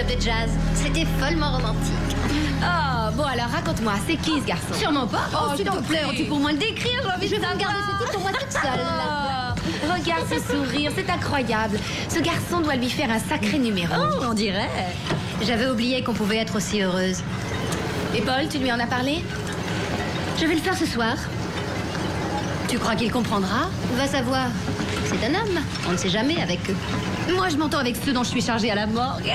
club de jazz. C'était follement romantique. Oh, bon alors raconte-moi, c'est qui ce garçon? Sûrement pas. Oh, s'il te plaît, tu peux au moins le décrire, j'ai envie de me garder ce type pour moi toute seule. Oh, regarde ce sourire, c'est incroyable. Ce garçon doit lui faire un sacré numéro. Oh, on dirait. J'avais oublié qu'on pouvait être aussi heureuse. Et Paul, tu lui en as parlé? Je vais le faire ce soir. Tu crois qu'il comprendra? Va savoir. C'est un homme. On ne sait jamais avec eux. Moi, je m'entends avec ceux dont je suis chargée à la morgue.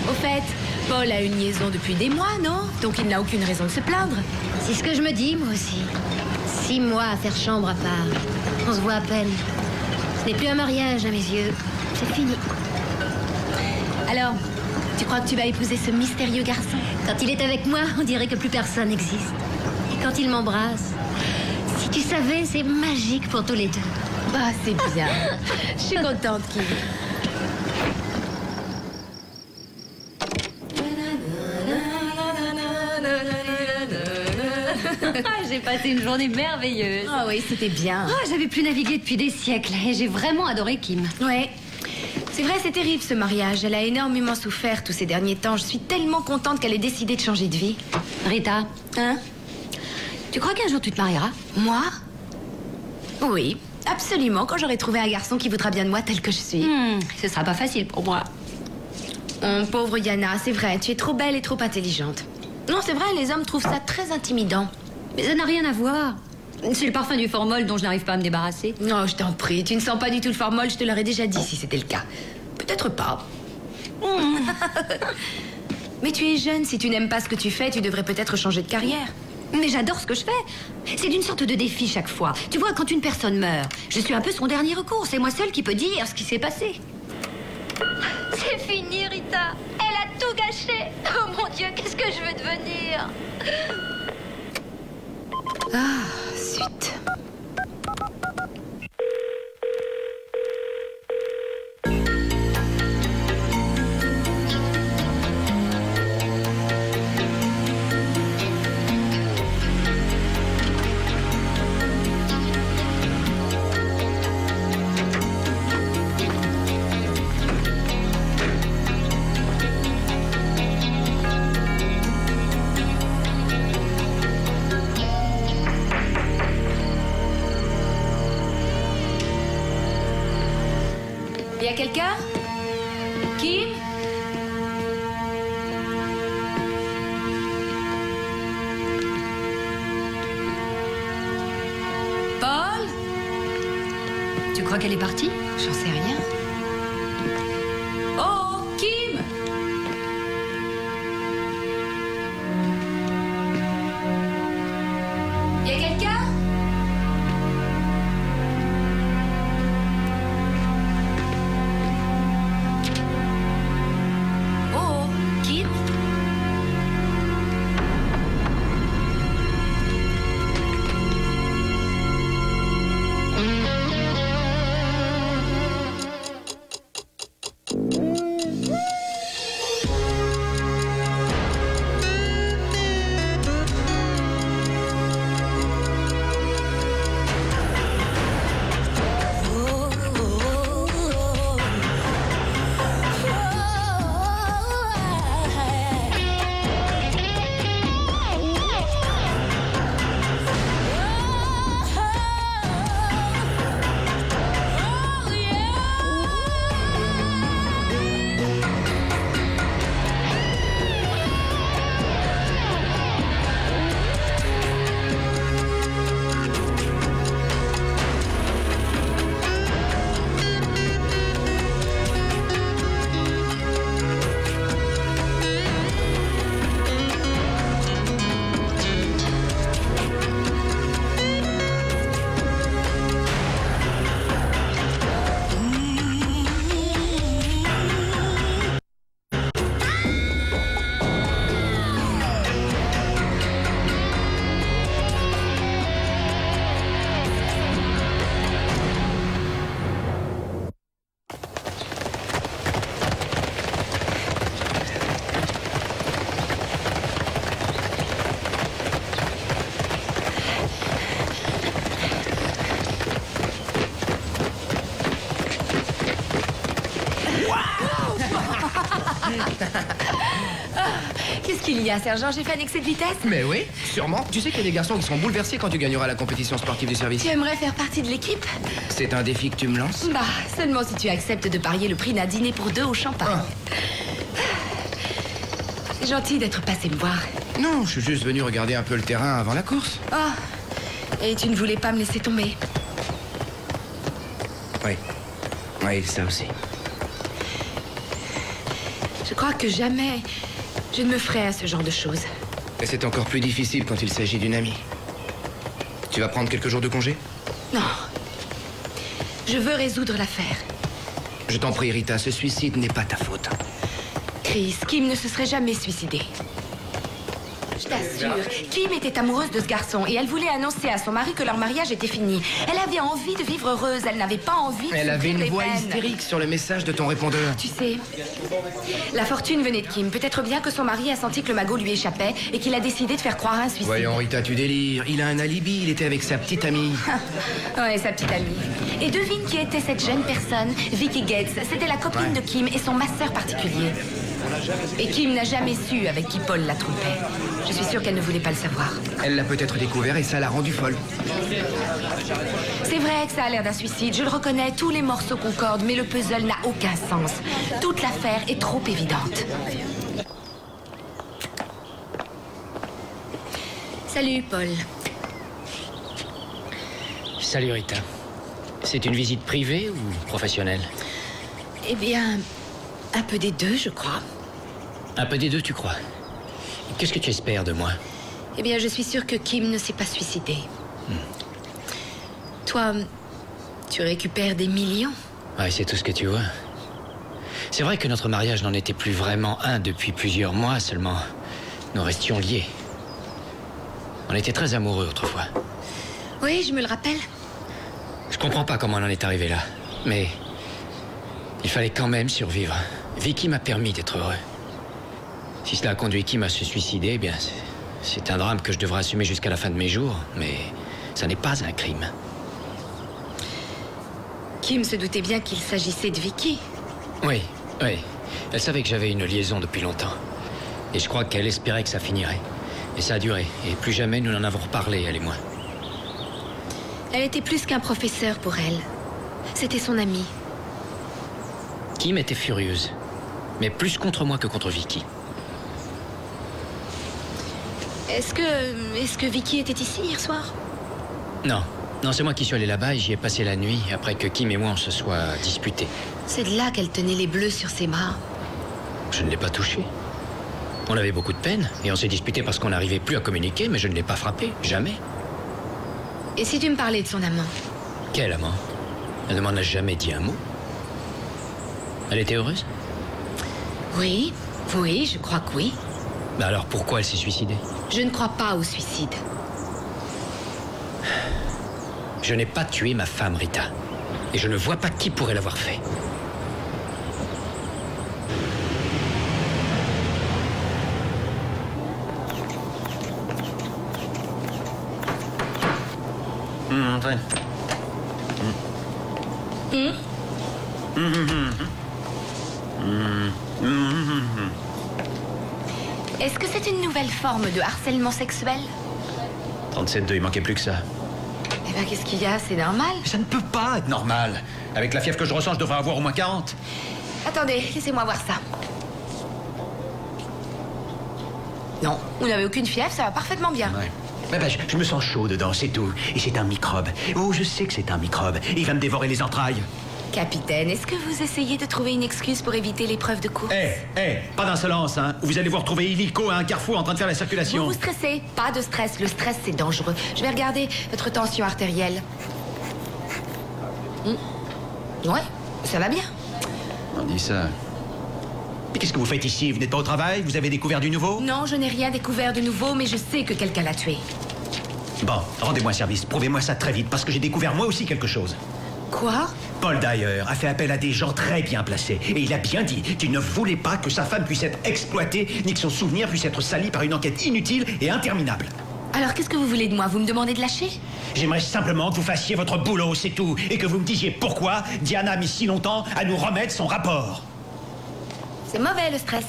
Au fait, Paul a une liaison depuis des mois, non? Donc il n'a aucune raison de se plaindre. C'est ce que je me dis, moi aussi. 6 mois à faire chambre à part. On se voit à peine. Ce n'est plus un mariage à mes yeux. C'est fini. Alors, tu crois que tu vas épouser ce mystérieux garçon? Quand il est avec moi, on dirait que plus personne n'existe. Et quand il m'embrasse, si tu savais, c'est magique pour tous les deux. Bah, c'est bien. Je suis contente qu'il... J'ai passé une journée merveilleuse. Ah oui, c'était bien. J'avais plus navigué depuis des siècles et j'ai vraiment adoré Kim. Ouais. C'est vrai, c'est terrible ce mariage. Elle a énormément souffert tous ces derniers temps. Je suis tellement contente qu'elle ait décidé de changer de vie. Rita, Hein? tu crois qu'un jour tu te marieras? Moi? Oui, absolument, quand j'aurai trouvé un garçon qui voudra bien de moi tel que je suis. Ce sera pas facile pour moi. Pauvre Yana, c'est vrai, tu es trop belle et trop intelligente. Non, c'est vrai, les hommes trouvent ça très intimidant. Mais ça n'a rien à voir. C'est le parfum du formol dont je n'arrive pas à me débarrasser. Non, je t'en prie, tu ne sens pas du tout le formol, je te l'aurais déjà dit si c'était le cas. Peut-être pas. Mais tu es jeune, si tu n'aimes pas ce que tu fais, tu devrais peut-être changer de carrière. Mais j'adore ce que je fais. C'est d'une sorte de défi chaque fois. Tu vois, quand une personne meurt, je suis un peu son dernier recours. C'est moi seule qui peux dire ce qui s'est passé. C'est fini, Rita. Elle a tout gâché. Oh mon Dieu, qu'est-ce que je veux devenir? Ah, zut. Y a quelqu'un? Kim? Paul? Tu crois qu'elle est partie? J'en sais rien. Oh, Kim? Y a quelqu'un? Oh, Kim? qu'il y a, sergent? J'ai fait un excès de vitesse? Mais oui, sûrement. Tu sais qu'il y a des garçons qui seront bouleversés quand tu gagneras la compétition sportive du service. Tu aimerais faire partie de l'équipe? C'est un défi que tu me lances? Bah, seulement si tu acceptes de parier le prix d'un dîner pour deux au champagne. C'est gentil d'être passé me voir. Non, je suis juste venu regarder un peu le terrain avant la course. Oh, et tu ne voulais pas me laisser tomber? Oui. Oui, ça aussi. Je crois que jamais je ne me ferai à ce genre de choses. Et c'est encore plus difficile quand il s'agit d'une amie. Tu vas prendre quelques jours de congé? Non. Je veux résoudre l'affaire. Je t'en prie, Rita, ce suicide n'est pas ta faute. Chris, Kim ne se serait jamais suicidée. Je t'assure, Kim était amoureuse de ce garçon et elle voulait annoncer à son mari que leur mariage était fini. Elle avait envie de vivre heureuse, elle n'avait pas envie de Elle avait souffrir une les voix peines. hystérique sur le message de ton répondeur. Tu sais, la fortune venait de Kim. Peut-être bien que son mari a senti que le magot lui échappait et qu'il a décidé de faire croire à un suicide. Voyons, Rita, tu délires. Il a un alibi, il était avec sa petite amie. Ouais, sa petite amie. Et devine qui était cette jeune personne? Vicky Gates. C'était la copine de Kim et son masseur particulier. Et Kim n'a jamais su avec qui Paul la trompait. Je suis sûre qu'elle ne voulait pas le savoir. Elle l'a peut-être découvert et ça l'a rendue folle. C'est vrai que ça a l'air d'un suicide, je le reconnais, tous les morceaux concordent, mais le puzzle n'a aucun sens. Toute l'affaire est trop évidente. Salut, Paul. Salut Rita. C'est une visite privée ou professionnelle? Eh bien, un peu des deux, je crois. Un peu des deux, tu crois? Qu'est-ce que tu espères de moi? Eh bien, je suis sûre que Kim ne s'est pas suicidée. Toi, tu récupères des millions. Ouais, c'est tout ce que tu vois. C'est vrai que notre mariage n'en était plus vraiment un depuis plusieurs mois seulement. Nous restions liés. On était très amoureux autrefois. Oui, je me le rappelle. Je comprends pas comment on en est arrivé là. Mais il fallait quand même survivre. Vicky m'a permis d'être heureux. Si cela a conduit Kim à se suicider, eh bien, c'est un drame que je devrais assumer jusqu'à la fin de mes jours. Mais ça n'est pas un crime. Kim se doutait bien qu'il s'agissait de Vicky. Oui, oui. Elle savait que j'avais une liaison depuis longtemps. Et je crois qu'elle espérait que ça finirait. Et ça a duré. Et plus jamais nous n'en avons reparlé, elle et moi. Elle était plus qu'un professeur pour elle. C'était son amie. Kim était furieuse. Mais plus contre moi que contre Vicky. Est-ce que Vicky était ici hier soir? Non. Non, c'est moi qui suis allé là-bas et j'y ai passé la nuit après que Kim et moi on se soit disputés. C'est de là qu'elle tenait les bleus sur ses bras. Je ne l'ai pas touchée. On avait beaucoup de peine et on s'est disputé parce qu'on n'arrivait plus à communiquer, mais je ne l'ai pas frappée. Jamais. Et si tu me parlais de son amant? Quel amant? Elle ne m'en a jamais dit un mot. Elle était heureuse? Oui, oui, je crois que oui. Bah alors pourquoi elle s'est suicidée? Je ne crois pas au suicide. Je n'ai pas tué ma femme, Rita. Et je ne vois pas qui pourrait l'avoir fait. Antoine. Est-ce que c'est une nouvelle forme de harcèlement sexuel? 37,2, il manquait plus que ça. Eh ben, qu'est-ce qu'il y a? C'est normal. Mais ça ne peut pas être normal. Avec la fièvre que je ressens, je devrais avoir au moins 40. Attendez, laissez-moi voir ça. Non, vous n'avez aucune fièvre, ça va parfaitement bien. Ouais. Ben, je me sens chaud dedans, c'est tout. Et c'est un microbe. Oh, je sais que c'est un microbe. Il va me dévorer les entrailles. Capitaine, est-ce que vous essayez de trouver une excuse pour éviter l'épreuve de course? Pas d'insolence, hein. Vous allez vous retrouver illico à un carrefour en train de faire la circulation. Vous vous stressez? Pas de stress. Le stress, c'est dangereux. Je vais regarder votre tension artérielle. Ouais, ça va bien. On dit ça. Mais qu'est-ce que vous faites ici? Vous n'êtes pas au travail? Vous avez découvert du nouveau? Non, je n'ai rien découvert de nouveau, mais je sais que quelqu'un l'a tué. Bon, rendez-moi service. Prouvez-moi ça très vite, parce que j'ai découvert moi aussi quelque chose. Quoi? Paul Dyer a fait appel à des gens très bien placés. Et il a bien dit qu'il ne voulait pas que sa femme puisse être exploitée, ni que son souvenir puisse être sali par une enquête inutile et interminable. Alors, qu'est-ce que vous voulez de moi? Vous me demandez de lâcher? J'aimerais simplement que vous fassiez votre boulot, c'est tout. Et que vous me disiez pourquoi Diana a mis si longtemps à nous remettre son rapport. C'est mauvais, le stress.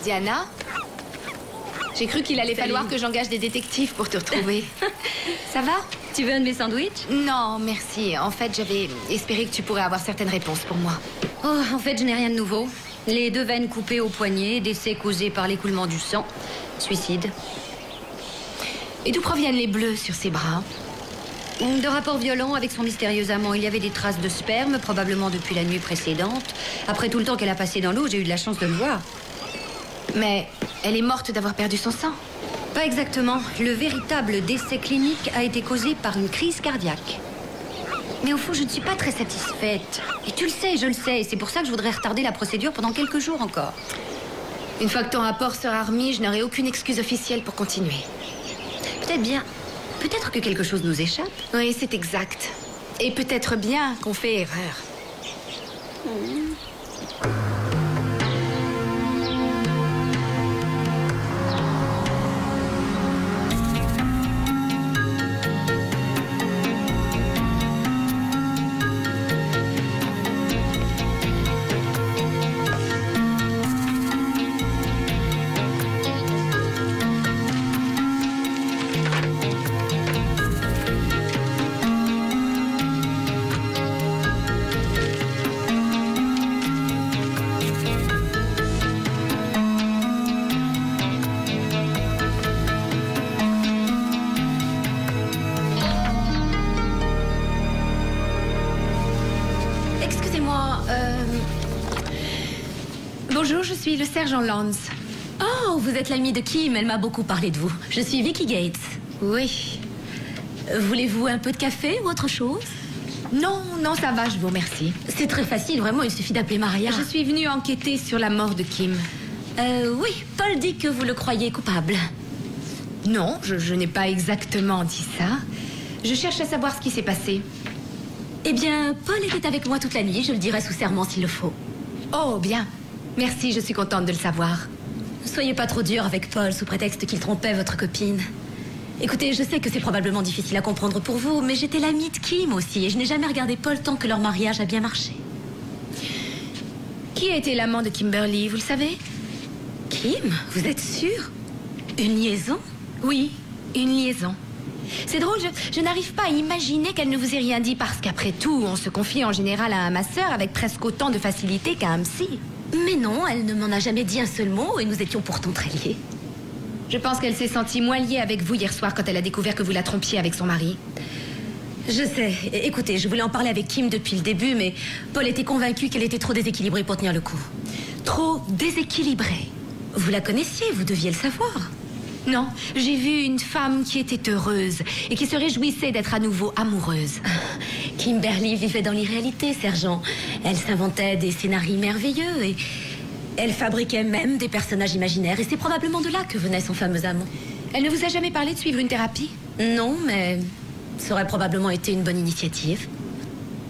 Diana? J'ai cru qu'il allait falloir que j'engage des détectives pour te retrouver. Ça va? Tu veux un de mes sandwichs? Non, merci. En fait, j'avais espéré que tu pourrais avoir certaines réponses pour moi. Oh, en fait, je n'ai rien de nouveau. Les 2 veines coupées au poignet, décès causé par l'écoulement du sang, suicide. Et d'où proviennent les bleus sur ses bras? De rapports violents avec son mystérieux amant. Il y avait des traces de sperme, probablement depuis la nuit précédente. Après tout le temps qu'elle a passé dans l'eau, j'ai eu de la chance de le voir. Mais elle est morte d'avoir perdu son sang? Pas exactement. Le véritable décès clinique a été causé par une crise cardiaque. Mais au fond, je ne suis pas très satisfaite. Et tu le sais, je le sais. Et c'est pour ça que je voudrais retarder la procédure pendant quelques jours encore. Une fois que ton rapport sera remis, je n'aurai aucune excuse officielle pour continuer. Peut-être bien. Peut-être que quelque chose nous échappe. Oui, c'est exact. Et peut-être bien qu'on fait erreur. Bonjour, je suis le sergent Lance. Oh, vous êtes l'amie de Kim, elle m'a beaucoup parlé de vous. Je suis Vicky Gates. Oui. Voulez-vous un peu de café ou autre chose? Non, non, ça va, je vous remercie. C'est très facile, vraiment, il suffit d'appeler Maria. Je suis venue enquêter sur la mort de Kim. Oui, Paul dit que vous le croyez coupable. Non, je n'ai pas exactement dit ça. Je cherche à savoir ce qui s'est passé. Eh bien, Paul était avec moi toute la nuit, je le dirai sous serment s'il le faut. Oh, bien. Merci, je suis contente de le savoir. Soyez pas trop dur avec Paul sous prétexte qu'il trompait votre copine. Écoutez, je sais que c'est probablement difficile à comprendre pour vous, mais j'étais l'amie de Kim aussi et je n'ai jamais regardé Paul tant que leur mariage a bien marché. Qui était l'amant de Kimberly, vous le savez? Kim? Vous êtes sûre? Une liaison? Oui, une liaison. C'est drôle, je n'arrive pas à imaginer qu'elle ne vous ait rien dit parce qu'après tout, on se confie en général à un masseur avec presque autant de facilité qu'à un psy. Mais non, elle ne m'en a jamais dit un seul mot et nous étions pourtant très liés. Je pense qu'elle s'est sentie moins liée avec vous hier soir quand elle a découvert que vous la trompiez avec son mari. Je sais. Écoutez, je voulais en parler avec Kim depuis le début, mais Paul était convaincu qu'elle était trop déséquilibrée pour tenir le coup. Trop déséquilibrée. Vous la connaissiez, vous deviez le savoir. Non, j'ai vu une femme qui était heureuse et qui se réjouissait d'être à nouveau amoureuse. Kimberly vivait dans l'irréalité, sergent. Elle s'inventait des scénarios merveilleux et elle fabriquait même des personnages imaginaires. Et c'est probablement de là que venait son fameux amant. Elle ne vous a jamais parlé de suivre une thérapie? Non, mais ça aurait probablement été une bonne initiative.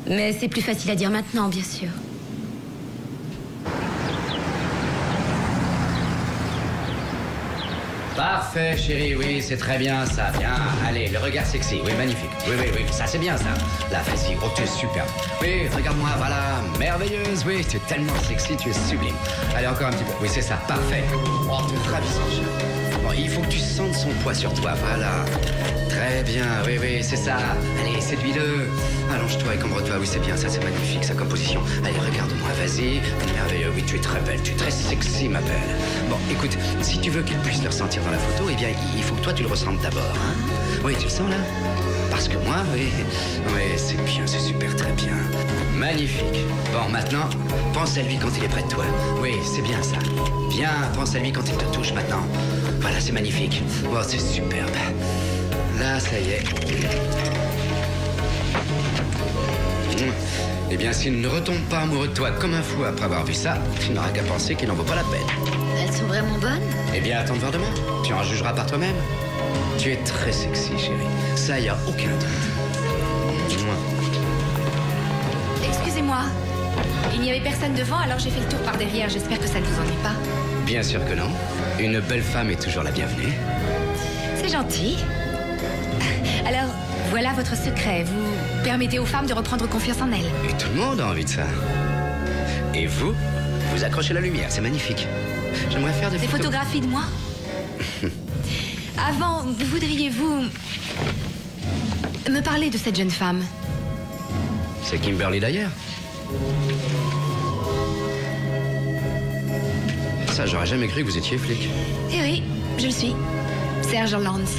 Mais c'est plus facile à dire maintenant, bien sûr. Parfait, chérie, oui, c'est très bien, ça. Bien, allez, le regard sexy, oui, magnifique. Oui, oui, oui, ça c'est bien, ça. La vas-y, oh, tu es superbe. Oui, regarde-moi, voilà, merveilleuse, oui, tu es tellement sexy, tu es sublime. Allez, encore un petit peu, oui, c'est ça, parfait. Oh, tu es ravissant, chérie. Bon, il faut que tu sentes son poids sur toi, voilà. Très bien, oui, oui, c'est ça. Allez, séduis-le. Allonge-toi et cambre-toi, oui, c'est bien, ça, c'est magnifique, sa composition. Allez, regarde-moi, vas-y. Merveilleux, oui, tu es très belle, tu es très sexy, ma belle. Bon, écoute, si tu veux qu'il puisse le ressentir dans la photo, eh bien, il faut que toi, tu le ressentes d'abord. Hein? Oui, tu le sens, là? Parce que moi, oui, c'est bien, c'est super, très bien. Magnifique. Bon, maintenant, pense à lui quand il est près de toi. Oui, c'est bien, ça. Bien, pense à lui quand il te touche, maintenant. Voilà, c'est magnifique. Oh, c'est superbe. Là, ça y est. Eh bien, s'il ne retombe pas amoureux de toi comme un fou après avoir vu ça, tu n'auras qu'à penser qu'il n'en vaut pas la peine. Elles sont vraiment bonnes? Eh bien, attends de voir demain. Tu en jugeras par toi-même. Tu es très sexy, chérie. Ça, y a aucun doute. Excusez-moi. Il n'y avait personne devant, alors j'ai fait le tour par derrière. J'espère que ça ne vous ennuie pas. Bien sûr que non. Une belle femme est toujours la bienvenue. C'est gentil. Alors, voilà votre secret. Vous permettez aux femmes de reprendre confiance en elles. Et tout le monde a envie de ça. Et vous Vous accrochez la lumière, c'est magnifique. J'aimerais faire des photographies de moi. Avant, voudriez-vous me parler de cette jeune femme? C'est Kimberly Dyer. Ça, j'aurais jamais cru que vous étiez flic. Eh oui, je le suis. Sergent Lance.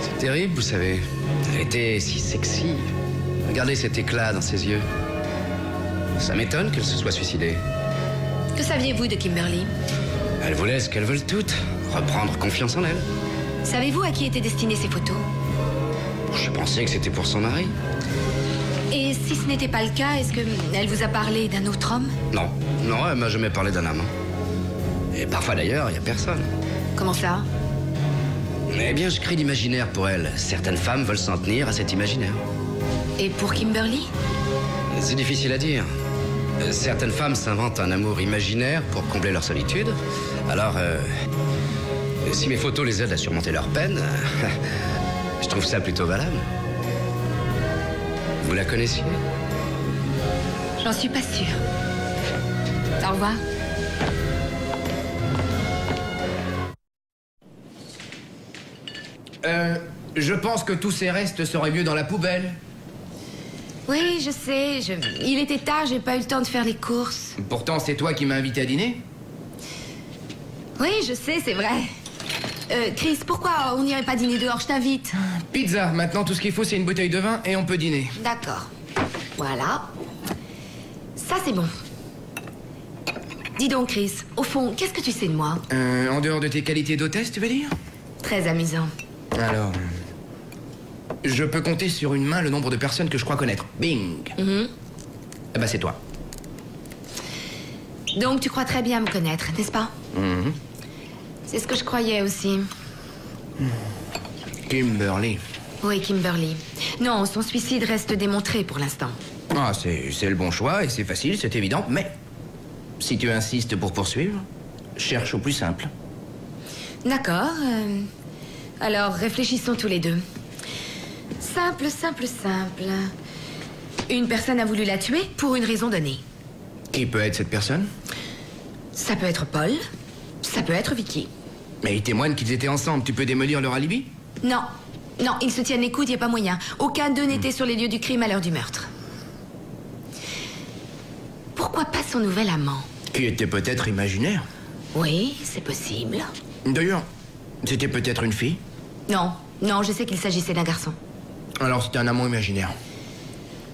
C'est terrible, vous savez. Elle était si sexy. Regardez cet éclat dans ses yeux. Ça m'étonne qu'elle se soit suicidée. Que saviez-vous de Kimberly? Elle voulait ce qu'elles veulent toutes. Reprendre confiance en elle. Savez-vous à qui étaient destinées ces photos? Je pensais que c'était pour son mari. Et si ce n'était pas le cas, est-ce qu'elle vous a parlé d'un autre homme? Non, non, elle m'a jamais parlé d'un amant. Et parfois d'ailleurs, il n'y a personne. Comment ça? Eh bien, je crée l'imaginaire pour elle. Certaines femmes veulent s'en tenir à cet imaginaire. Et pour Kimberly? C'est difficile à dire. Certaines femmes s'inventent un amour imaginaire pour combler leur solitude. Alors, si mes photos les aident à surmonter leur peine, je trouve ça plutôt valable. Vous la connaissiez? J'en suis pas sûre. Au revoir. Je pense que tous ces restes seraient mieux dans la poubelle. Oui, je sais. Il était tard, j'ai pas eu le temps de faire les courses. Pourtant, c'est toi qui m'as invité à dîner. Oui, je sais, c'est vrai. Chris, pourquoi on n'irait pas dîner dehors? Je t'invite. Pizza. Maintenant, tout ce qu'il faut, c'est une bouteille de vin et on peut dîner. D'accord. Voilà. Ça, c'est bon. Dis donc, Chris, au fond, qu'est-ce que tu sais de moi? En dehors de tes qualités d'hôtesse, tu veux dire? Très amusant. Alors... je peux compter sur une main le nombre de personnes que je crois connaître. Bing. Eh ben, c'est toi. Donc, tu crois très bien me connaître, n'est-ce pas? C'est ce que je croyais aussi. Kimberly. Oui, Kimberly. Non, son suicide reste démontré pour l'instant. Ah, c'est le bon choix et c'est facile, c'est évident, mais... si tu insistes pour poursuivre, cherche au plus simple. D'accord. Alors, réfléchissons tous les deux. Simple, simple, simple. Une personne a voulu la tuer pour une raison donnée. Qui peut être cette personne? Ça peut être Paul, ça peut être Vicky. Mais ils témoignent qu'ils étaient ensemble, tu peux démolir leur alibi? Non, non, ils se tiennent les coudes, il n'y a pas moyen. Aucun d'eux n'était sur les lieux du crime à l'heure du meurtre. Pourquoi pas son nouvel amant? Qui était peut-être imaginaire. Oui, c'est possible. D'ailleurs, c'était peut-être une fille? Non, non, je sais qu'il s'agissait d'un garçon. Alors c'était un amant imaginaire.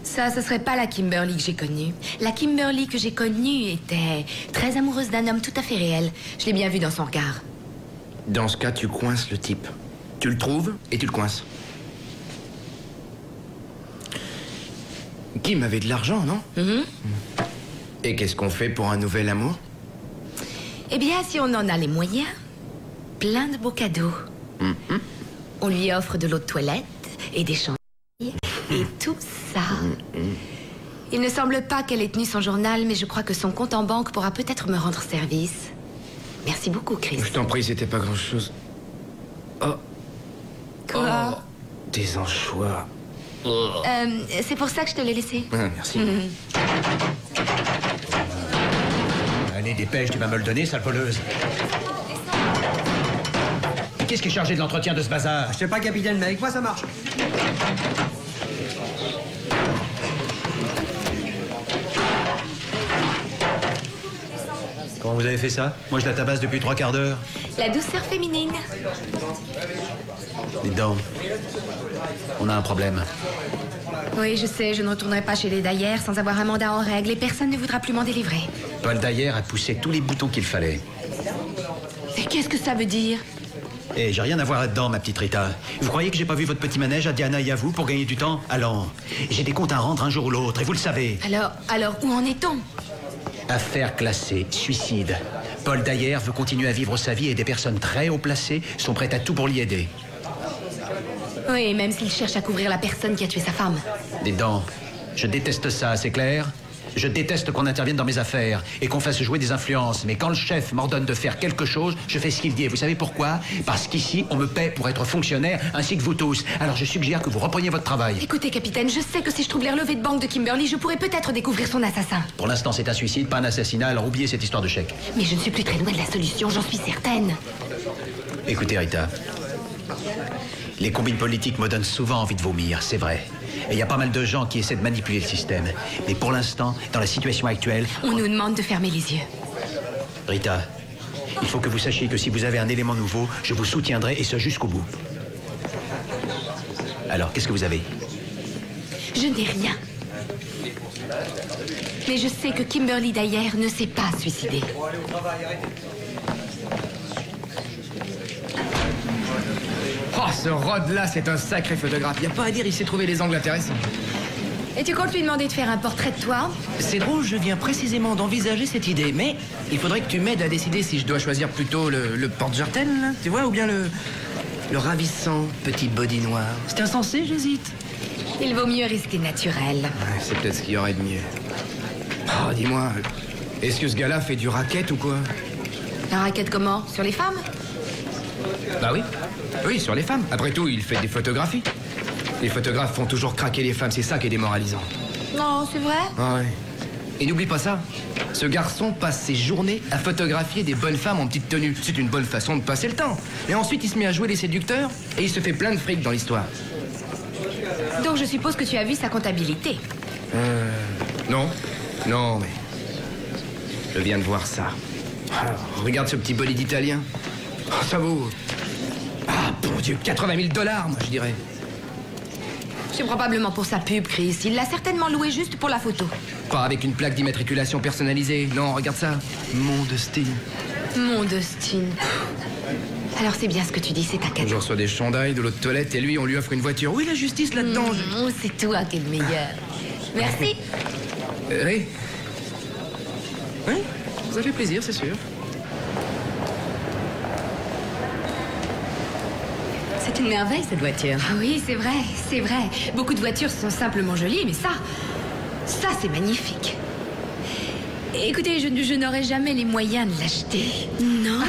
Ça, ce serait pas la Kimberly que j'ai connue. La Kimberly que j'ai connue était très amoureuse d'un homme tout à fait réel. Je l'ai bien vu dans son regard. Dans ce cas, tu coinces le type. Tu le trouves et tu le coinces. Kim avait de l'argent, non? Et qu'est-ce qu'on fait pour un nouvel amour? Eh bien, si on en a les moyens, plein de beaux cadeaux. On lui offre de l'eau de toilette et des chandails et tout ça. Il ne semble pas qu'elle ait tenu son journal, mais je crois que son compte en banque pourra peut-être me rendre service. Merci beaucoup, Chris. Je t'en prie, c'était pas grand-chose. Oh. Quoi? Oh, des anchois. C'est pour ça que je te l'ai laissé. Ah, merci. Allez, dépêche, tu vas me le donner, sale voleuse. Qu'est-ce qui est chargé de l'entretien de ce bazar? Je sais pas, capitaine, mais avec moi, ça marche. Comment vous avez fait ça? Moi, je la tabasse depuis 3 quarts d'heure. La douceur féminine. Dites donc, on a un problème. Oui, je sais, je ne retournerai pas chez les Dyer sans avoir un mandat en règle et personne ne voudra plus m'en délivrer. Paul Dyer a poussé tous les boutons qu'il fallait. Mais qu'est-ce que ça veut dire? Eh, j'ai rien à voir là-dedans, ma petite Rita. Vous croyez que j'ai pas vu votre petit manège à Diana et à vous pour gagner du temps? Allons, j'ai des comptes à rendre un jour ou l'autre, et vous le savez. Alors, où en est-on? Affaire classée, suicide. Paul Dyer veut continuer à vivre sa vie et des personnes très haut placées sont prêtes à tout pour l'y aider. Oui, même s'il cherche à couvrir la personne qui a tué sa femme. Dites donc, je déteste ça, c'est clair? Je déteste qu'on intervienne dans mes affaires et qu'on fasse jouer des influences. Mais quand le chef m'ordonne de faire quelque chose, je fais ce qu'il dit. Et vous savez pourquoi? Parce qu'ici, on me paie pour être fonctionnaire, ainsi que vous tous. Alors je suggère que vous repreniez votre travail. Écoutez, capitaine, je sais que si je trouve les relevés de banque de Kimberly, je pourrais peut-être découvrir son assassin. Pour l'instant, c'est un suicide, pas un assassinat, alors oubliez cette histoire de chèque. Mais je ne suis plus très loin de la solution, j'en suis certaine. Écoutez, Rita. Les combines politiques me donnent souvent envie de vomir, c'est vrai. Et il y a pas mal de gens qui essaient de manipuler le système. Mais pour l'instant, dans la situation actuelle... On nous demande de fermer les yeux. Rita, il faut que vous sachiez que si vous avez un élément nouveau, je vous soutiendrai et ce jusqu'au bout. Alors, qu'est-ce que vous avez? Je n'ai rien. Mais je sais que Kimberly Dyer ne s'est pas suicidée. Oh, ce Rod-là, c'est un sacré photographe. Y a pas à dire, il s'est trouvé les angles intéressants. Et tu comptes lui demander de faire un portrait de toi? C'est drôle, je viens précisément d'envisager cette idée, mais il faudrait que tu m'aides à décider si je dois choisir plutôt le porte-jartel, là, tu vois, ou bien le ravissant petit body noir. C'est insensé, j'hésite. Il vaut mieux rester naturel. Ouais, c'est peut-être ce qu'il y aurait de mieux. Oh, dis-moi, est-ce que ce gars-là fait du racket ou quoi? Un racket comment? Sur les femmes? Bah oui. Oui, sur les femmes. Après tout, il fait des photographies. Les photographes font toujours craquer les femmes, c'est ça qui est démoralisant. Non, c'est vrai? Ah ouais. Et n'oublie pas ça. Ce garçon passe ses journées à photographier des bonnes femmes en petite tenue. C'est une bonne façon de passer le temps. Et ensuite, il se met à jouer les séducteurs et il se fait plein de fric dans l'histoire. Donc je suppose que tu as vu sa comptabilité. Non. Non, mais... Je viens de voir ça. Alors, regarde ce petit bolide italien. Oh, ça vaut... Ah, bon Dieu, 80 000 $, moi, je dirais. C'est probablement pour sa pub, Chris. Il l'a certainement loué juste pour la photo. Pas avec une plaque d'immatriculation personnalisée. Non, regarde ça. Mon Dustin. Mon Dustin. Alors c'est bien ce que tu dis, c'est un cadeau. Je reçois des chandails de l'eau de toilette et lui, on lui offre une voiture. Oui, la justice là-dedans. C'est toi qui es le meilleur. Merci. Oui. Oui, ça fait plaisir, c'est sûr. C'est une merveille, cette voiture. Ah oui, c'est vrai, c'est vrai. Beaucoup de voitures sont simplement jolies, mais ça c'est magnifique. Écoutez, je n'aurai jamais les moyens de l'acheter. Non?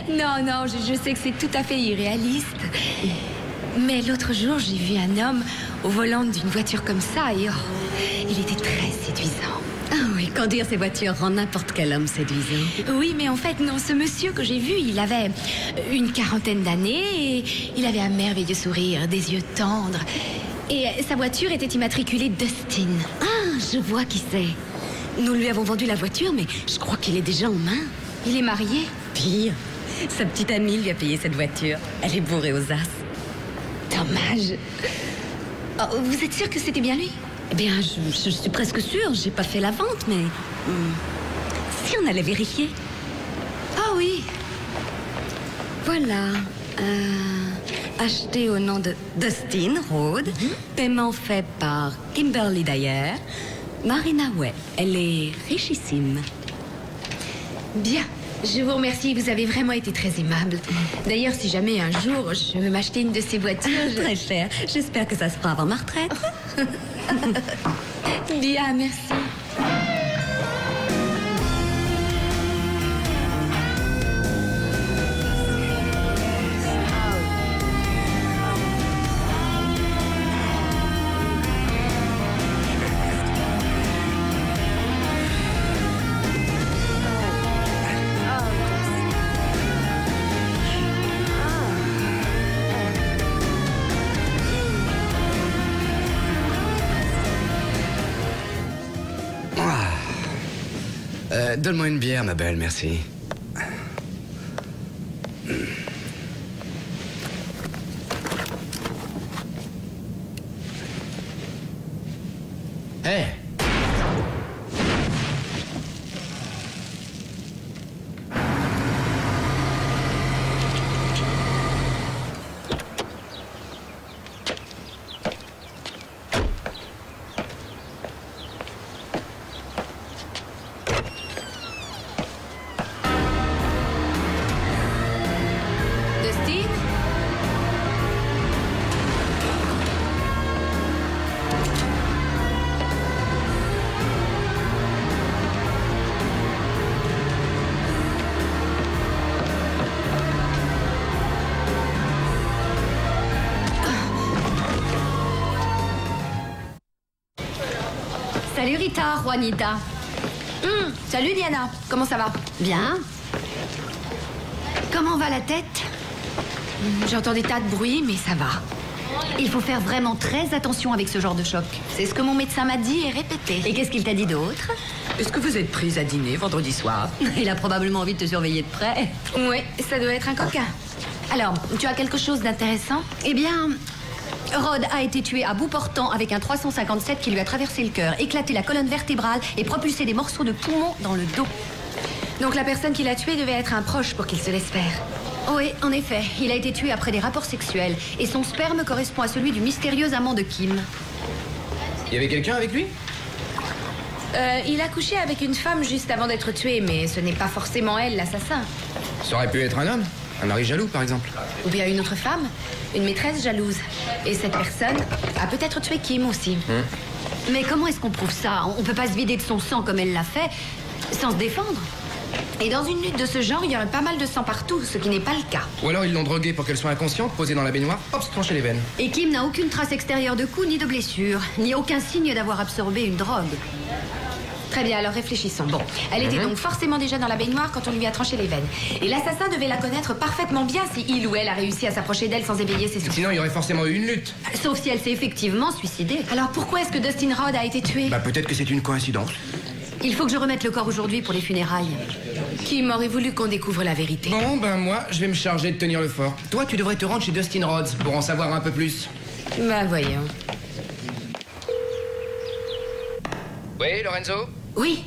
Non, je sais que c'est tout à fait irréaliste. Mais l'autre jour, j'ai vu un homme au volant d'une voiture comme ça et il était très séduisant. Ah oui, conduire ces voitures rend n'importe quel homme séduisant. Oui, mais en fait, non, ce monsieur que j'ai vu, il avait une quarantaine d'années et il avait un merveilleux sourire, des yeux tendres. Et sa voiture était immatriculée Dustin. Ah, je vois qui c'est. Nous lui avons vendu la voiture, mais je crois qu'il est déjà en main. Il est marié? Pire, sa petite amie lui a payé cette voiture. Elle est bourrée aux as. Dommage. Oh, vous êtes sûr que c'était bien lui? Eh bien, je suis presque sûre. J'ai pas fait la vente, mais... si on allait vérifier. Ah oui. Voilà. Acheté au nom de Dustin Road. Paiement fait par Kimberly Dyer. Marina Way. Elle est richissime. Bien. Je vous remercie, vous avez vraiment été très aimable. D'ailleurs, si jamais un jour je veux m'acheter une de ces voitures... Très cher. J'espère que ça se fera avant ma retraite. Bien, merci. Donne-moi une bière, ma belle, merci. Hé! Rita, Juanita. Salut Diana, comment ça va? Bien. Comment va la tête? J'entends des tas de bruit, mais ça va. Il faut faire vraiment très attention avec ce genre de choc. C'est ce que mon médecin m'a dit et répété. Et qu'est-ce qu'il t'a dit d'autre? Est-ce que vous êtes prise à dîner vendredi soir? Il a probablement envie de te surveiller de près. Oui, ça doit être un coquin. Alors, tu as quelque chose d'intéressant? Eh bien, Rod a été tué à bout portant avec un 357 qui lui a traversé le cœur, éclaté la colonne vertébrale et propulsé des morceaux de poumon dans le dos. Donc la personne qui l'a tué devait être un proche pour qu'il se laisse faire. Oui, en effet. Il a été tué après des rapports sexuels. Et son sperme correspond à celui du mystérieux amant de Kim. Il y avait quelqu'un avec lui? Il a couché avec une femme juste avant d'être tué, mais ce n'est pas forcément elle l'assassin. Ça aurait pu être un homme. Un mari jaloux, par exemple. Ou bien une autre femme, une maîtresse jalouse. Et cette personne a peut-être tué Kim aussi. Mais comment est-ce qu'on prouve ça? On peut pas se vider de son sang comme elle l'a fait, sans se défendre. Et dans une lutte de ce genre, il y aurait pas mal de sang partout, ce qui n'est pas le cas. Ou alors ils l'ont droguée pour qu'elle soit inconsciente, posée dans la baignoire, hop, se trancher les veines. Et Kim n'a aucune trace extérieure de coup ni de blessure, ni aucun signe d'avoir absorbé une drogue. Très bien, alors réfléchissons. Bon, elle était donc forcément déjà dans la baignoire quand on lui a tranché les veines. Et l'assassin devait la connaître parfaitement bien si il ou elle a réussi à s'approcher d'elle sans éveiller ses soupçons. Sinon, il y aurait forcément eu une lutte. Sauf si elle s'est effectivement suicidée. Alors pourquoi est-ce que Dustin Rhodes a été tué? Bah peut-être que c'est une coïncidence. Il faut que je remette le corps aujourd'hui pour les funérailles. Kim aurait voulu qu'on découvre la vérité. Bon, ben moi, je vais me charger de tenir le fort. Toi, tu devrais te rendre chez Dustin Rhodes pour en savoir un peu plus. Bah voyons. Oui, Lorenzo? Oui,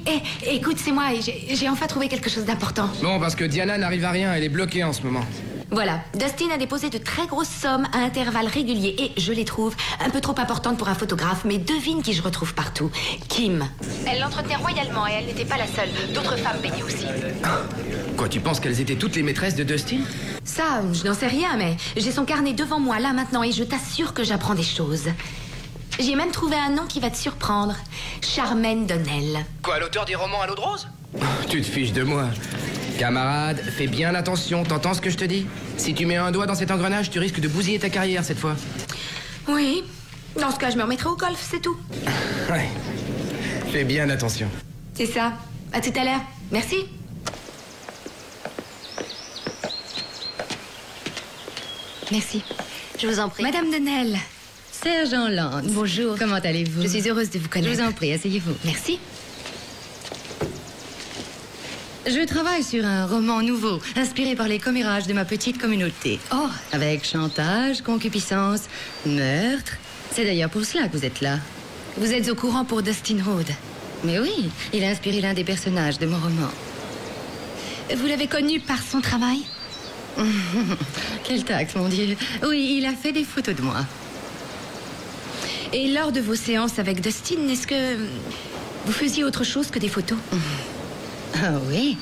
écoute, c'est moi et j'ai enfin trouvé quelque chose d'important. Bon, parce que Diana n'arrive à rien, elle est bloquée en ce moment. Voilà, Dustin a déposé de très grosses sommes à intervalles réguliers et je les trouve un peu trop importantes pour un photographe, mais devine qui je retrouve partout. Kim. Elle l'entretenait royalement et elle n'était pas la seule. D'autres femmes baignaient aussi. Quoi, tu penses qu'elles étaient toutes les maîtresses de Dustin? Ça, je n'en sais rien, mais j'ai son carnet devant moi là maintenant et je t'assure que j'apprends des choses. J'ai même trouvé un nom qui va te surprendre. Charmaine Donnell. Quoi, l'auteur des romans à l'eau de rose? Tu te fiches de moi. Camarade, fais bien attention, t'entends ce que je te dis? Si tu mets un doigt dans cet engrenage, tu risques de bousiller ta carrière cette fois. Oui, dans ce cas, je me remettrai au golf, c'est tout. Ouais, fais bien attention. C'est ça. À tout à l'heure. Merci. Merci. Je vous en prie. Madame Donnell. Sergent Land. Bonjour. Comment allez-vous? Je suis heureuse de vous connaître. Je vous en prie, asseyez-vous. Merci. Je travaille sur un roman nouveau, inspiré par les commérages de ma petite communauté. Oh. Avec chantage, concupiscence, meurtre. C'est d'ailleurs pour cela que vous êtes là. Vous êtes au courant pour Dustin Rhodes. Mais oui, il a inspiré l'un des personnages de mon roman. Vous l'avez connu par son travail? Quel tact, mon Dieu. Oui, il a fait des photos de moi. Et lors de vos séances avec Dustin, est-ce que vous faisiez autre chose que des photos? Ah oui,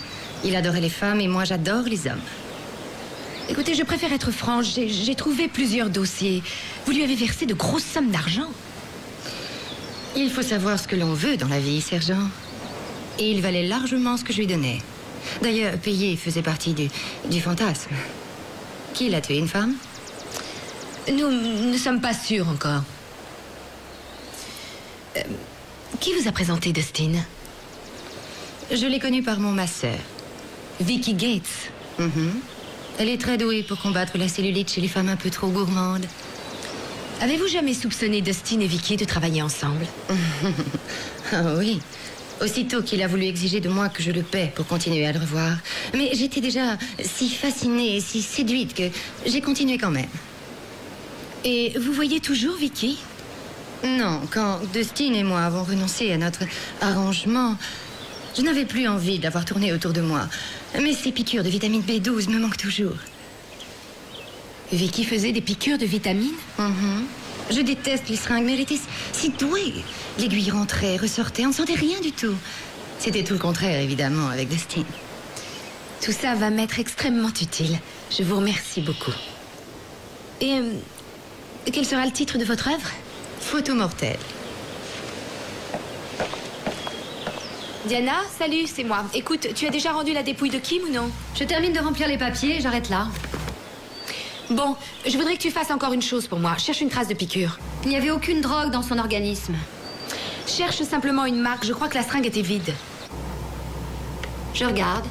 il adorait les femmes et moi j'adore les hommes. Écoutez, je préfère être franche. J'ai trouvé plusieurs dossiers. Vous lui avez versé de grosses sommes d'argent. Il faut savoir ce que l'on veut dans la vie, sergent. Et il valait largement ce que je lui donnais. D'ailleurs, payer faisait partie du fantasme. Qui l'a tué, une femme? Nous ne sommes pas sûrs encore. Qui vous a présenté Dustin? Je l'ai connue par mon masseur. Vicky Gates. Elle est très douée pour combattre la cellulite chez les femmes un peu trop gourmandes. Avez-vous jamais soupçonné Dustin et Vicky de travailler ensemble? Ah oui. Aussitôt qu'il a voulu exiger de moi que je le paie pour continuer à le revoir. Mais j'étais déjà si fascinée et si séduite que j'ai continué quand même. Et vous voyez toujours Vicky? Non, quand Dustin et moi avons renoncé à notre arrangement, je n'avais plus envie de l'avoir tourné autour de moi. Mais ces piqûres de vitamine B12 me manquent toujours. Vicky faisait des piqûres de vitamines? Je déteste les seringues, mais elle était si douée. L'aiguille rentrait, ressortait, on ne sentait rien du tout. C'était tout le contraire, évidemment, avec Dustin. Tout ça va m'être extrêmement utile. Je vous remercie beaucoup. Et quel sera le titre de votre œuvre? Photo mortelle. Diana, salut, c'est moi. Écoute, tu as déjà rendu la dépouille de Kim ou non? Je termine de remplir les papiers et j'arrête là. Bon, je voudrais que tu fasses encore une chose pour moi. Cherche une trace de piqûre. Il n'y avait aucune drogue dans son organisme. Cherche simplement une marque. Je crois que la seringue était vide. Je regarde.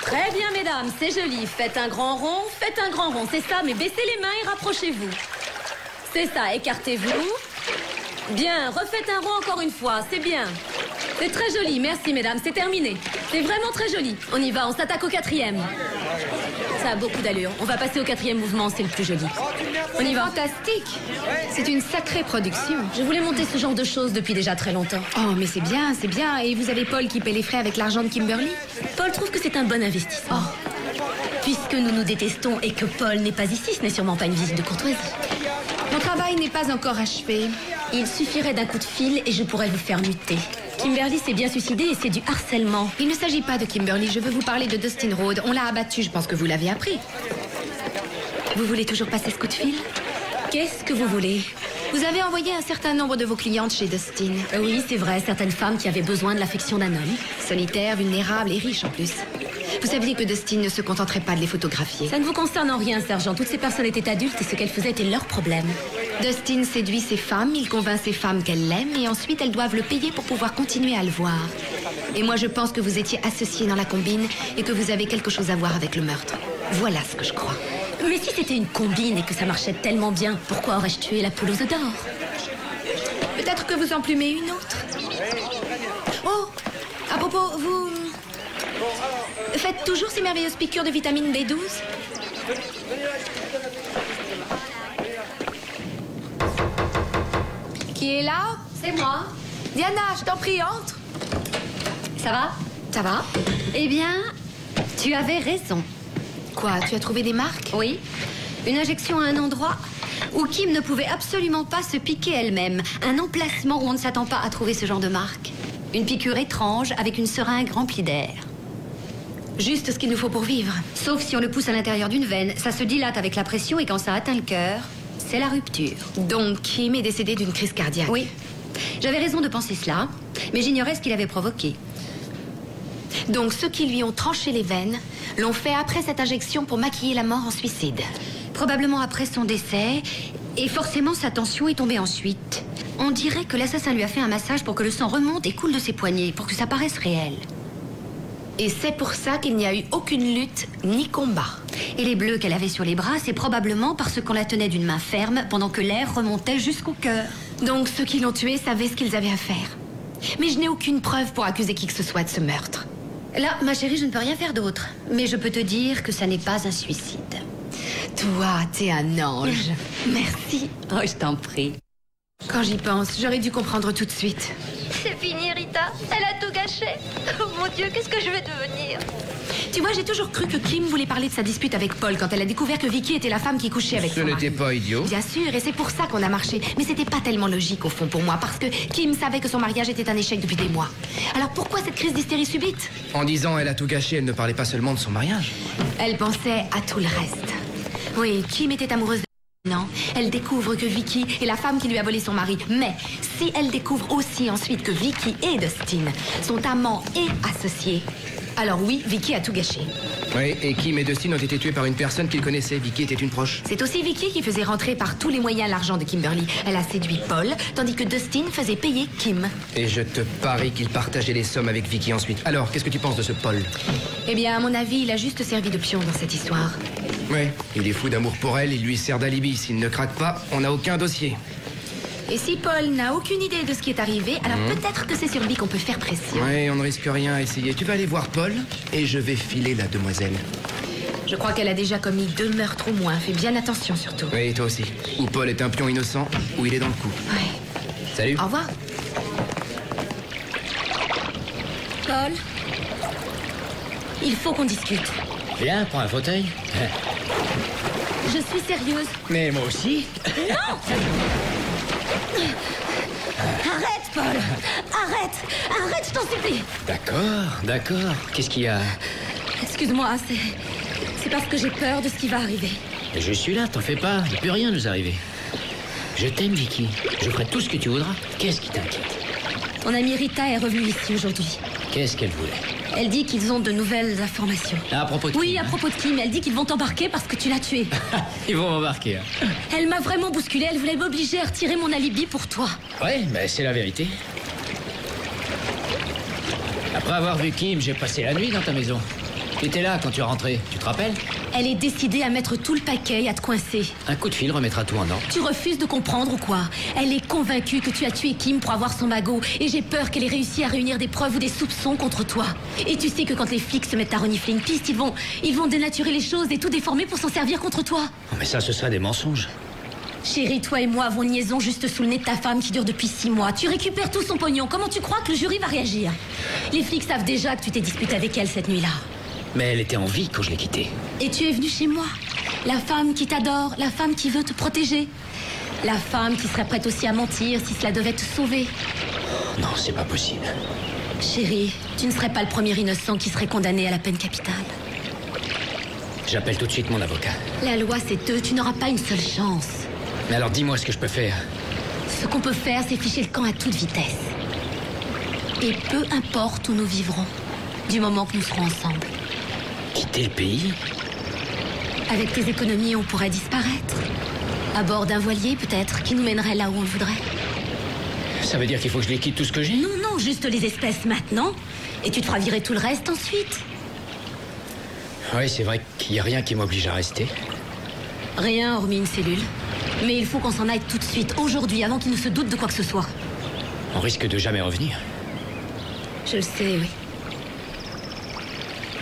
Très bien, mesdames, c'est joli. Faites un grand rond, faites un grand rond. C'est ça, mais baissez les mains et rapprochez-vous. C'est ça, écartez-vous. Bien, refaites un rond encore une fois, c'est bien. C'est très joli, merci, mesdames, c'est terminé. C'est vraiment très joli. On y va, on s'attaque au 4e. Ça a beaucoup d'allure. On va passer au 4e mouvement, c'est le plus joli. On y va. Fantastique. C'est une sacrée production. Je voulais monter ce genre de choses depuis déjà très longtemps. Oh, mais c'est bien, c'est bien. Et vous avez Paul qui paie les frais avec l'argent de Kimberly? Paul trouve que c'est un bon investissement. Puisque nous nous détestons et que Paul n'est pas ici, ce n'est sûrement pas une visite de courtoisie. Mon travail n'est pas encore achevé. Il suffirait d'un coup de fil et je pourrais vous faire muter. Kimberly s'est bien suicidée et c'est du harcèlement. Il ne s'agit pas de Kimberly, je veux vous parler de Dustin Rhodes. On l'a abattu, je pense que vous l'avez appris. Vous voulez toujours passer ce coup de fil? Qu'est-ce que vous voulez? Vous avez envoyé un certain nombre de vos clientes chez Dustin. Oui, c'est vrai, certaines femmes qui avaient besoin de l'affection d'un homme. Solitaires, vulnérables et riches en plus. Vous saviez que Dustin ne se contenterait pas de les photographier. Ça ne vous concerne en rien, sergent. Toutes ces personnes étaient adultes et ce qu'elles faisaient était leur problème. Dustin séduit ses femmes, il convainc ses femmes qu'elle l'aiment et ensuite elles doivent le payer pour pouvoir continuer à le voir. Et moi je pense que vous étiez associés dans la combine et que vous avez quelque chose à voir avec le meurtre. Voilà ce que je crois. Mais si c'était une combine et que ça marchait tellement bien, pourquoi aurais-je tué la poule aux œufs d'or? Peut-être que vous en plumez une autre. Oh, à propos, vous faites toujours ces merveilleuses piqûres de vitamine B12? Qui est là? C'est moi. Diana, je t'en prie, entre. Ça va? Ça va? Eh bien, tu avais raison. Quoi, tu as trouvé des marques? Oui. Une injection à un endroit où Kim ne pouvait absolument pas se piquer elle-même. Un emplacement où on ne s'attend pas à trouver ce genre de marque. Une piqûre étrange avec une seringue remplie d'air. Juste ce qu'il nous faut pour vivre. Sauf si on le pousse à l'intérieur d'une veine. Ça se dilate avec la pression et quand ça atteint le cœur, c'est la rupture. Donc Kim est décédé d'une crise cardiaque? Oui. J'avais raison de penser cela, mais j'ignorais ce qu'il avait provoqué. Donc ceux qui lui ont tranché les veines l'ont fait après cette injection pour maquiller la mort en suicide. Probablement après son décès, et forcément sa tension est tombée ensuite. On dirait que l'assassin lui a fait un massage pour que le sang remonte et coule de ses poignets, pour que ça paraisse réel. Et c'est pour ça qu'il n'y a eu aucune lutte ni combat. Et les bleus qu'elle avait sur les bras, c'est probablement parce qu'on la tenait d'une main ferme pendant que l'air remontait jusqu'au cœur. Donc ceux qui l'ont tuée savaient ce qu'ils avaient à faire. Mais je n'ai aucune preuve pour accuser qui que ce soit de ce meurtre. Là, ma chérie, je ne peux rien faire d'autre. Mais je peux te dire que ça n'est pas un suicide. Toi, t'es un ange. Merci. Oh, je t'en prie. Quand j'y pense, j'aurais dû comprendre tout de suite. C'est fini, Rita. Elle a tout gâché. Oh mon Dieu, qu'est-ce que je vais devenir? Tu vois, j'ai toujours cru que Kim voulait parler de sa dispute avec Paul quand elle a découvert que Vicky était la femme qui couchait avec son mari. Ce n'était pas idiot. Bien sûr, et c'est pour ça qu'on a marché. Mais c'était pas tellement logique au fond pour moi, parce que Kim savait que son mariage était un échec depuis des mois. Alors pourquoi cette crise d'hystérie subite? En disant elle a tout gâché, elle ne parlait pas seulement de son mariage. Elle pensait à tout le reste. Oui, Kim était amoureuse de... Non, elle découvre que Vicky est la femme qui lui a volé son mari. Mais si elle découvre aussi ensuite que Vicky et Dustin sont amants et associés, alors oui, Vicky a tout gâché. Oui, et Kim et Dustin ont été tués par une personne qu'ils connaissaient. Vicky était une proche. C'est aussi Vicky qui faisait rentrer par tous les moyens l'argent de Kimberly. Elle a séduit Paul, tandis que Dustin faisait payer Kim. Et je te parie qu'il partageait les sommes avec Vicky ensuite. Alors, qu'est-ce que tu penses de ce Paul? Eh bien, à mon avis, il a juste servi de pion dans cette histoire. Oui, il est fou d'amour pour elle, il lui sert d'alibi. S'il ne craque pas, on n'a aucun dossier. Et si Paul n'a aucune idée de ce qui est arrivé, alors peut-être que c'est sur lui qu'on peut faire pression. Oui, on ne risque rien à essayer. Tu vas aller voir Paul et je vais filer la demoiselle. Je crois qu'elle a déjà commis 2 meurtres au moins. Fais bien attention surtout. Oui, toi aussi. Ou Paul est un pion innocent, ou il est dans le coup. Ouais. Salut. Au revoir. Paul, il faut qu'on discute. Viens, prends un fauteuil. Je suis sérieuse. Mais moi aussi. Non! Arrête, Paul! Arrête! Arrête, je t'en supplie! D'accord. Qu'est-ce qu'il y a? Excuse-moi, c'est parce que j'ai peur de ce qui va arriver. Je suis là, t'en fais pas. Il peut rien nous arriver. Je t'aime, Vicky. Je ferai tout ce que tu voudras. Qu'est-ce qui t'inquiète? Mon amie Rita est revenue ici aujourd'hui. Qu'est-ce qu'elle voulait? Elle dit qu'ils ont de nouvelles informations. À propos de Oui, Kim, à propos de Kim. Elle dit qu'ils vont t'embarquer parce que tu l'as tué. Ils vont m'embarquer. Hein. Elle m'a vraiment bousculée. Elle voulait m'obliger à retirer mon alibi pour toi. Ouais, mais c'est la vérité. Après avoir vu Kim, j'ai passé la nuit dans ta maison. Tu étais là quand tu es rentré, tu te rappelles? Elle est décidée à mettre tout le paquet et à te coincer. Un coup de fil remettra tout en ordre. Tu refuses de comprendre ou quoi? Elle est convaincue que tu as tué Kim pour avoir son magot. Et j'ai peur qu'elle ait réussi à réunir des preuves ou des soupçons contre toi. Et tu sais que quand les flics se mettent à renifler une piste, ils vont dénaturer les choses et tout déformer pour s'en servir contre toi. Oh, mais ça, ce serait des mensonges. Chérie, toi et moi avons une liaison juste sous le nez de ta femme qui dure depuis 6 mois. Tu récupères tout son pognon. Comment tu crois que le jury va réagir? Les flics savent déjà que tu t'es disputé avec elle cette nuit-là. Mais elle était en vie quand je l'ai quittée. Et tu es venu chez moi. La femme qui t'adore, la femme qui veut te protéger. La femme qui serait prête aussi à mentir si cela devait te sauver. Non, c'est pas possible. Chérie, tu ne serais pas le premier innocent qui serait condamné à la peine capitale. J'appelle tout de suite mon avocat. La loi, c'est eux. Tu n'auras pas une seule chance. Mais alors dis-moi ce que je peux faire. Ce qu'on peut faire, c'est ficher le camp à toute vitesse. Et peu importe où nous vivrons, du moment que nous serons ensemble. Quitter le pays? Avec tes économies, on pourrait disparaître. À bord d'un voilier, peut-être, qui nous mènerait là où on le voudrait. Ça veut dire qu'il faut que je les quitte tout ce que j'ai? Non, non, juste les espèces maintenant. Et tu te feras virer tout le reste ensuite. Oui, c'est vrai qu'il n'y a rien qui m'oblige à rester. Rien hormis une cellule. Mais il faut qu'on s'en aille tout de suite, aujourd'hui, avant qu'il ne se doute de quoi que ce soit. On risque de jamais revenir. Je le sais, oui.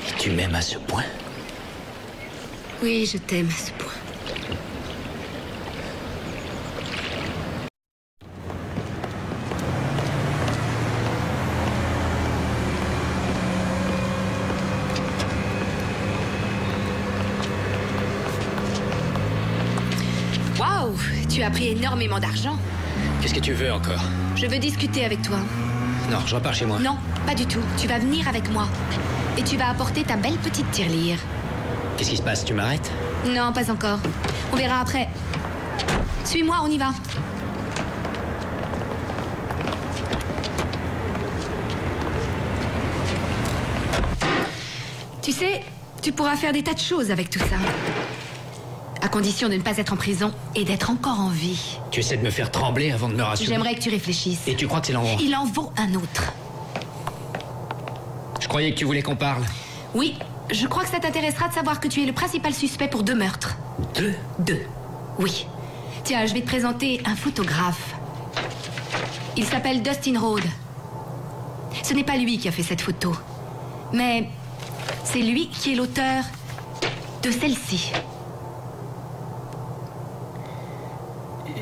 Et tu m'aimes à ce point? Oui, je t'aime à ce point. Waouh, tu as pris énormément d'argent. Qu'est-ce que tu veux encore? Je veux discuter avec toi. Non, je repars chez moi. Non, pas du tout. Tu vas venir avec moi. Et tu vas apporter ta belle petite tirelire. Qu'est-ce qui se passe? Tu m'arrêtes? Non, pas encore. On verra après. Suis-moi, on y va. Tu sais, tu pourras faire des tas de choses avec tout ça. À condition de ne pas être en prison et d'être encore en vie. Tu essaies de me faire trembler avant de me rassurer? J'aimerais que tu réfléchisses. Et tu crois que c'est l'endroit? Il en vaut un autre. Je croyais que tu voulais qu'on parle. Oui, je crois que ça t'intéressera de savoir que tu es le principal suspect pour 2 meurtres. 2? 2. Oui. Tiens, je vais te présenter un photographe. Il s'appelle Dustin Rhodes. Ce n'est pas lui qui a fait cette photo. Mais c'est lui qui est l'auteur de celle-ci.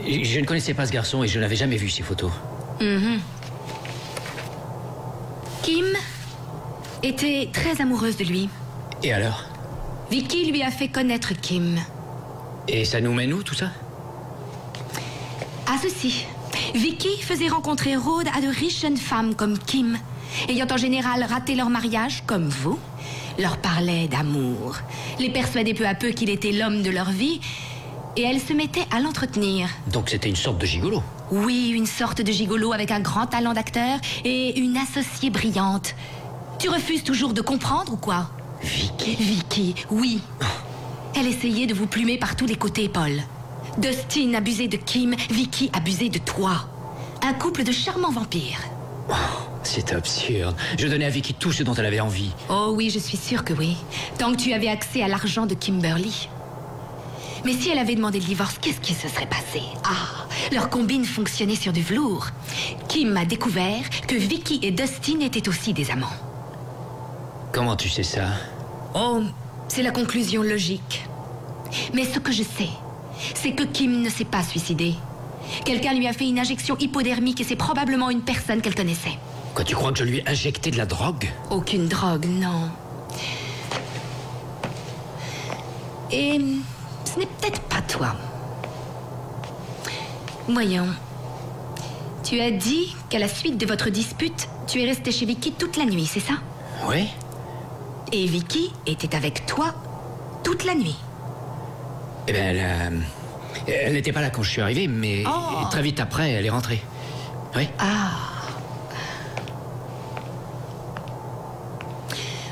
Je ne connaissais pas ce garçon et je n'avais jamais vu ses photos. Kim était très amoureuse de lui. Et alors? Vicky lui a fait connaître Kim. Et ça nous mène où, tout ça? À ceci. Vicky faisait rencontrer Rhodes à de riches jeunes femmes comme Kim, ayant en général raté leur mariage, comme vous, leur parlait d'amour, les persuadait peu à peu qu'il était l'homme de leur vie, et elle se mettait à l'entretenir. Donc c'était une sorte de gigolo? Oui, une sorte de gigolo avec un grand talent d'acteur et une associée brillante. Tu refuses toujours de comprendre ou quoi? Vicky? Vicky, oui. Elle essayait de vous plumer par tous les côtés, Paul. Dustin abusait de Kim, Vicky abusait de toi. Un couple de charmants vampires. Oh, c'est absurde. Je donnais à Vicky tout ce dont elle avait envie. Oh oui, je suis sûre que oui. Tant que tu avais accès à l'argent de Kimberly. Mais si elle avait demandé le divorce, qu'est-ce qui se serait passé? Ah, leur combine fonctionnait sur du velours. Kim a découvert que Vicky et Dustin étaient aussi des amants. Comment tu sais ça? Oh, c'est la conclusion logique. Mais ce que je sais, c'est que Kim ne s'est pas suicidée. Quelqu'un lui a fait une injection hypodermique et c'est probablement une personne qu'elle connaissait. Quoi, tu crois que je lui ai injecté de la drogue? Aucune drogue, non. Et ce n'est peut-être pas toi. Voyons. Tu as dit qu'à la suite de votre dispute, tu es resté chez Vicky toute la nuit, c'est ça? Oui. Et Vicky était avec toi toute la nuit. Eh bien, elle n'était pas là quand je suis arrivé, mais très vite après, elle est rentrée. Oui. Ah.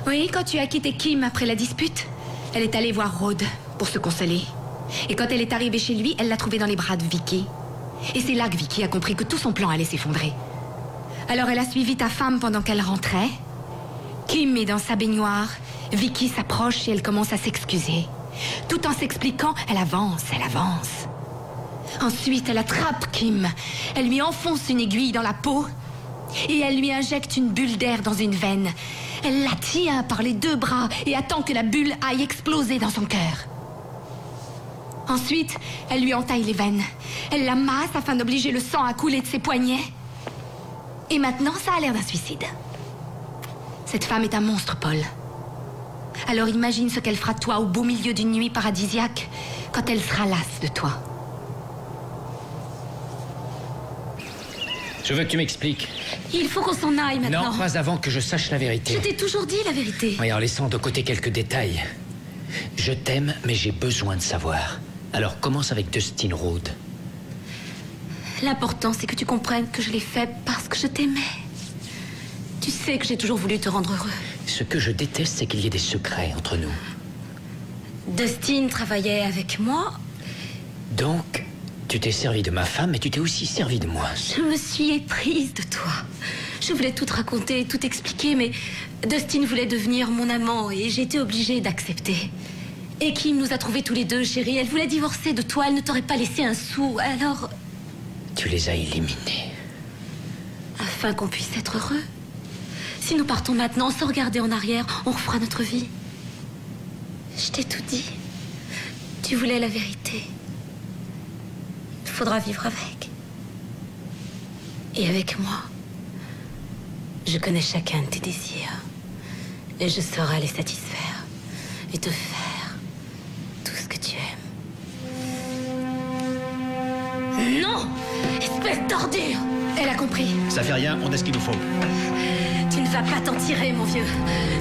Oui, quand tu as quitté Kim après la dispute, elle est allée voir Rhodes pour se consoler. Et quand elle est arrivée chez lui, elle l'a trouvé dans les bras de Vicky. Et c'est là que Vicky a compris que tout son plan allait s'effondrer. Alors elle a suivi ta femme pendant qu'elle rentrait. Kim est dans sa baignoire. Vicky s'approche et elle commence à s'excuser. Tout en s'expliquant, elle avance, elle avance. Ensuite, elle attrape Kim. Elle lui enfonce une aiguille dans la peau et elle lui injecte une bulle d'air dans une veine. Elle la tient par les 2 bras et attend que la bulle aille exploser dans son cœur. Ensuite, elle lui entaille les veines. Elle la masse afin d'obliger le sang à couler de ses poignets. Et maintenant, ça a l'air d'un suicide. Cette femme est un monstre, Paul. Alors imagine ce qu'elle fera de toi au beau milieu d'une nuit paradisiaque, quand elle sera lasse de toi. Je veux que tu m'expliques. Il faut qu'on s'en aille maintenant. Non, pas avant que je sache la vérité. Je t'ai toujours dit la vérité. Oui, en laissant de côté quelques détails. Je t'aime, mais j'ai besoin de savoir. Alors commence avec Dustin Rhodes. L'important, c'est que tu comprennes que je l'ai fait parce que je t'aimais. Tu sais que j'ai toujours voulu te rendre heureux. Ce que je déteste, c'est qu'il y ait des secrets entre nous. Dustin travaillait avec moi. Donc, tu t'es servi de ma femme, mais tu t'es aussi servi de moi. Je me suis éprise de toi. Je voulais tout te raconter, tout expliquer, mais Dustin voulait devenir mon amant et j'ai été obligée d'accepter. Et Kim nous a trouvés tous les deux, chérie. Elle voulait divorcer de toi, elle ne t'aurait pas laissé un sou, alors... Tu les as éliminés. Afin qu'on puisse être heureux. Si nous partons maintenant sans regarder en arrière, on refera notre vie. Je t'ai tout dit. Tu voulais la vérité. Il faudra vivre avec. Et avec moi, je connais chacun de tes désirs. Et je saurai les satisfaire. Et te faire tout ce que tu aimes. Non! Espèce d'ordure! Elle a compris. Ça fait rien, on a ce qu'il nous faut. Tu ne vas pas t'en tirer, mon vieux.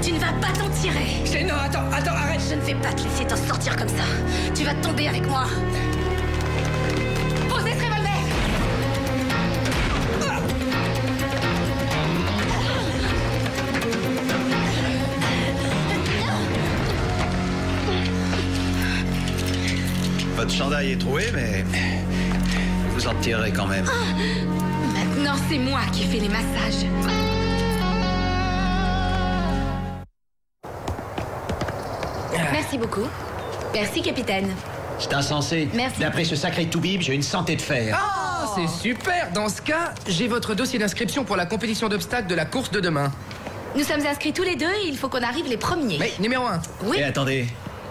Tu ne vas pas t'en tirer. Non, attends, arrête. Je ne vais pas te laisser t'en sortir comme ça. Tu vas tomber avec moi. Posez ce revolver. Votre chandail est troué, mais vous en tirerez quand même. Maintenant, c'est moi qui fais les massages. Merci beaucoup. Merci, capitaine. C'est insensé. Merci. D'après ce sacré toubib, j'ai une santé de fer. Ah, c'est super. Dans ce cas, j'ai votre dossier d'inscription pour la compétition d'obstacles de la course de demain. Nous sommes inscrits tous les deux et il faut qu'on arrive les premiers. Mais numéro 1. Oui. Et attendez,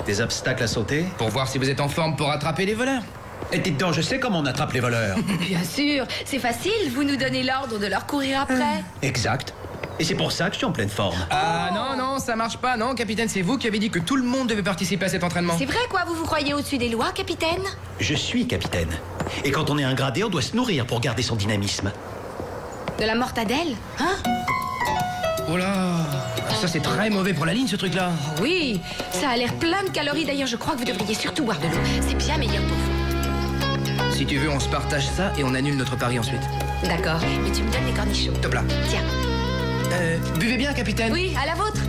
des obstacles à sauter? Pour voir si vous êtes en forme pour attraper les voleurs. Et dites donc, je sais comment on attrape les voleurs. Bien sûr, c'est facile. Vous nous donnez l'ordre de leur courir après. Exact. Et c'est pour ça que je suis en pleine forme. Ah non, ça marche pas, non, capitaine, c'est vous qui avez dit que tout le monde devait participer à cet entraînement. C'est vrai, quoi? Vous vous croyez au-dessus des lois, capitaine? Je suis capitaine. Et quand on est un gradé, on doit se nourrir pour garder son dynamisme. De la mortadelle? Hein? Oh là, ça c'est très mauvais pour la ligne ce truc-là. Oui, ça a l'air plein de calories. D'ailleurs, je crois que vous devriez surtout boire de l'eau. C'est bien meilleur pour vous. Si tu veux, on se partage ça et on annule notre pari ensuite. D'accord, mais tu me donnes les cornichons. Top là. Tiens. Buvez bien, capitaine. Oui, à la vôtre.